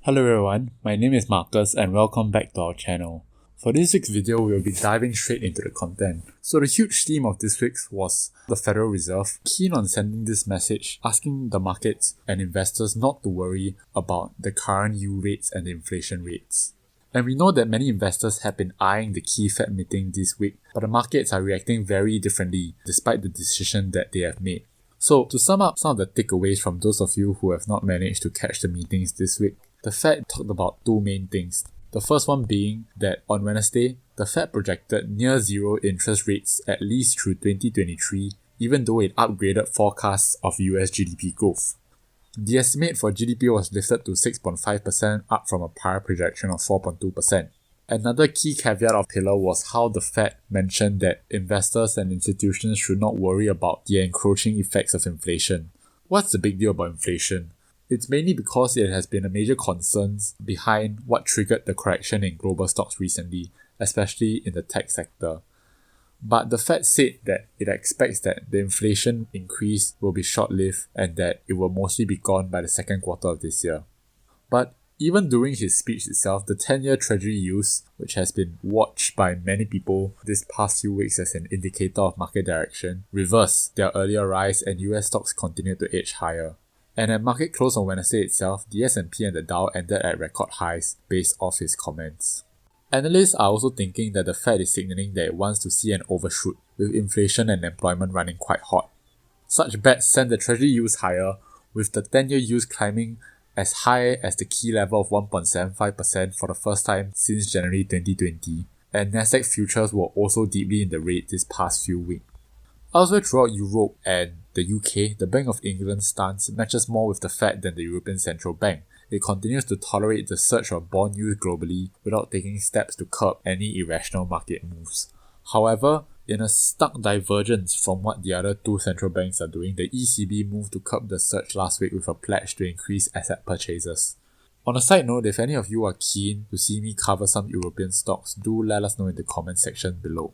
Hello everyone, my name is Marcus and welcome back to our channel. For this week's video, we'll be diving straight into the content. So the huge theme of this week was the Federal Reserve keen on sending this message asking the markets and investors not to worry about the current yield rates and the inflation rates. And we know that many investors have been eyeing the key Fed meeting this week, but the markets are reacting very differently despite the decision that they have made. So to sum up some of the takeaways from those of you who have not managed to catch the meetings this week, the Fed talked about two main things. The first one being that on Wednesday, the Fed projected near zero interest rates at least through 2023, even though it upgraded forecasts of US GDP growth. The estimate for GDP was lifted to 6.5%, up from a prior projection of 4.2%. Another key caveat of pillar was how the Fed mentioned that investors and institutions should not worry about the encroaching effects of inflation. What's the big deal about inflation? It's mainly because it has been a major concern behind what triggered the correction in global stocks recently, especially in the tech sector. But the Fed said that it expects that the inflation increase will be short-lived and that it will mostly be gone by the second quarter of this year. But even during his speech itself, the 10-year Treasury yields, which has been watched by many people this past few weeks as an indicator of market direction, reversed their earlier rise and US stocks continued to edge higher. And at market close on Wednesday itself, the S&P and the Dow ended at record highs based off his comments. Analysts are also thinking that the Fed is signaling that it wants to see an overshoot, with inflation and employment running quite hot. Such bets sent the Treasury yields higher, with the 10-year yields climbing as high as the key level of 1.75% for the first time since January 2020, and Nasdaq futures were also deeply in the red this past few weeks. Elsewhere throughout Europe and the UK, the Bank of England's stance matches more with the Fed than the European Central Bank. It continues to tolerate the surge of bond yields globally without taking steps to curb any irrational market moves. However, in a stark divergence from what the other two central banks are doing, the ECB moved to curb the surge last week with a pledge to increase asset purchases. On a side note, if any of you are keen to see me cover some European stocks, do let us know in the comment section below.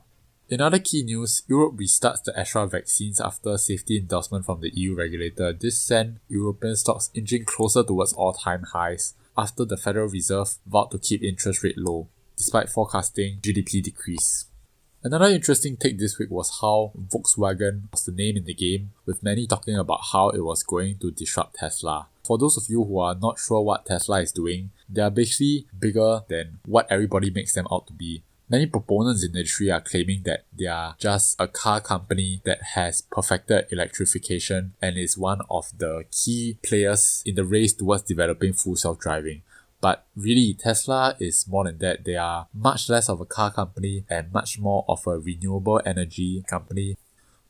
In other key news, Europe restarts the Astra vaccines after safety endorsement from the EU regulator. This sent European stocks inching closer towards all-time highs after the Federal Reserve vowed to keep interest rate low, despite forecasting GDP decrease. Another interesting take this week was how Volkswagen was the name in the game, with many talking about how it was going to disrupt Tesla. For those of you who are not sure what Tesla is doing, they are basically bigger than what everybody makes them out to be. Many proponents in the industry are claiming that they are just a car company that has perfected electrification and is one of the key players in the race towards developing full self-driving. But really, Tesla is more than that. They are much less of a car company and much more of a renewable energy company.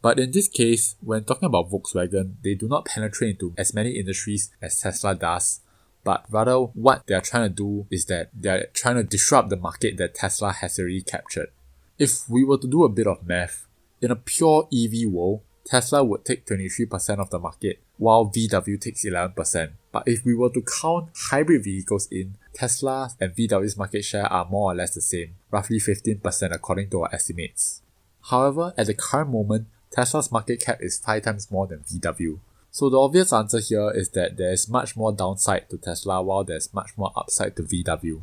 But in this case, when talking about Volkswagen, they do not penetrate into as many industries as Tesla does. But rather, what they are trying to do is that they are trying to disrupt the market that Tesla has already captured. If we were to do a bit of math, in a pure EV world, Tesla would take 23% of the market, while VW takes 11%. But if we were to count hybrid vehicles in, Tesla and VW's market share are more or less the same, roughly 15% according to our estimates. However, at the current moment, Tesla's market cap is 5 times more than VW. So the obvious answer here is that there is much more downside to Tesla while there is much more upside to VW.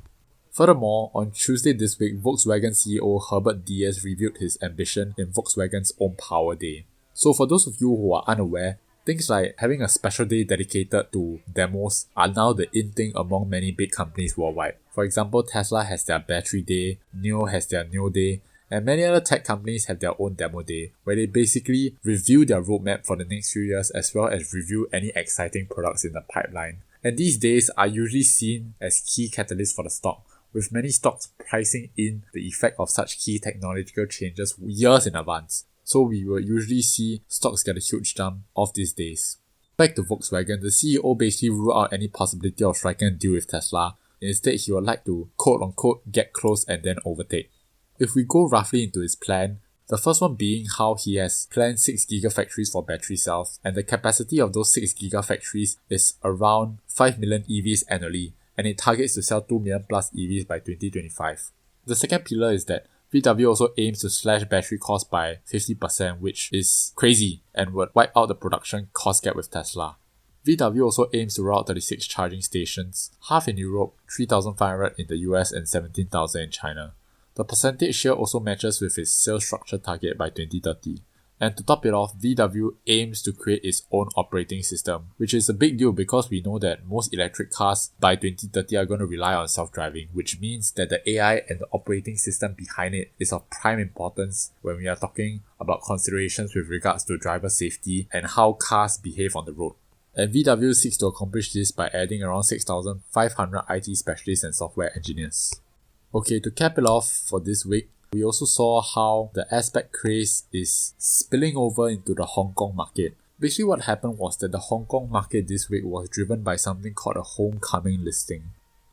Furthermore, on Tuesday this week, Volkswagen CEO Herbert Diess revealed his ambition in Volkswagen's own Power Day. So for those of you who are unaware, things like having a special day dedicated to demos are now the in thing among many big companies worldwide. For example, Tesla has their Battery Day, NIO has their NIO Day, and many other tech companies have their own demo day, where they basically review their roadmap for the next few years as well as review any exciting products in the pipeline. And these days are usually seen as key catalysts for the stock, with many stocks pricing in the effect of such key technological changes years in advance. So we will usually see stocks get a huge jump off these days. Back to Volkswagen, the CEO basically ruled out any possibility of striking a deal with Tesla. Instead, he would like to quote-unquote get close and then overtake. If we go roughly into his plan, the first one being how he has planned 6 gigafactories for battery cells, and the capacity of those 6 gigafactories is around 5 million EVs annually, and it targets to sell 2 million plus EVs by 2025. The second pillar is that VW also aims to slash battery costs by 50%, which is crazy and would wipe out the production cost gap with Tesla. VW also aims to roll out 36 charging stations, half in Europe, 3,500 in the US and 17,000 in China. The percentage share also matches with its sales structure target by 2030. And to top it off, VW aims to create its own operating system, which is a big deal because we know that most electric cars by 2030 are going to rely on self-driving, which means that the AI and the operating system behind it is of prime importance when we are talking about considerations with regards to driver safety and how cars behave on the road. And VW seeks to accomplish this by adding around 6,500 IT specialists and software engineers. Okay, to cap it off for this week, we also saw how the aspect craze is spilling over into the Hong Kong market. Basically what happened was that the Hong Kong market this week was driven by something called a homecoming listing.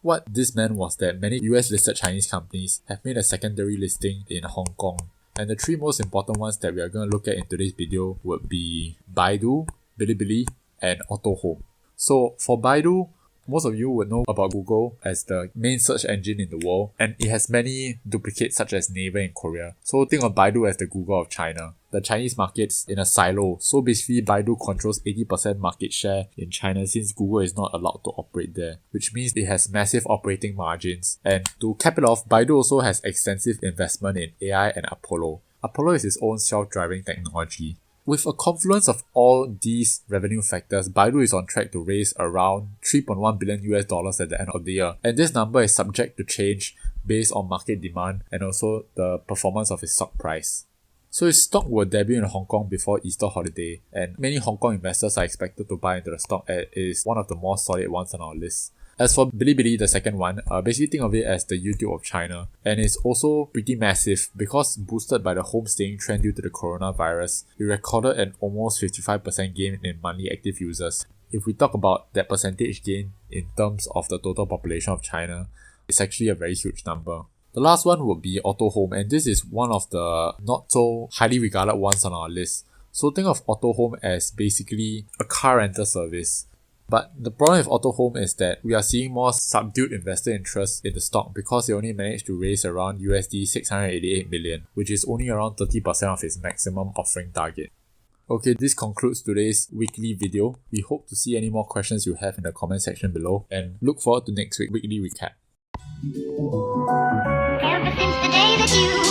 What this meant was that many US listed Chinese companies have made a secondary listing in Hong Kong. And the three most important ones that we are going to look at in today's video would be BIDU, BILI, and Autohome. So for BIDU, most of you would know about Google as the main search engine in the world, and it has many duplicates such as Naver in Korea. So think of BIDU as the Google of China. The Chinese market's in a silo, so basically BIDU controls 80% market share in China since Google is not allowed to operate there, which means it has massive operating margins. And to cap it off, BIDU also has extensive investment in AI and Apollo. Apollo is its own self-driving technology. With a confluence of all these revenue factors, BIDU is on track to raise around $3.1 billion at the end of the year. And this number is subject to change based on market demand and also the performance of its stock price. So its stock will debut in Hong Kong before Easter holiday, and many Hong Kong investors are expected to buy into the stock as it is one of the more solid ones on our list. As for BILI, the second one, basically think of it as the YouTube of China, and it's also pretty massive because boosted by the homestaying trend due to the coronavirus, it recorded an almost 55% gain in monthly active users. If we talk about that percentage gain in terms of the total population of China, it's actually a very huge number. The last one would be Autohome, and this is one of the not so highly regarded ones on our list. So think of Autohome as basically a car rental service. But the problem with Autohome is that we are seeing more subdued investor interest in the stock because they only managed to raise around USD 688 million, which is only around 30% of its maximum offering target. Okay, this concludes today's weekly video. We hope to see any more questions you have in the comment section below, and look forward to next week's weekly recap. Ever since the day that you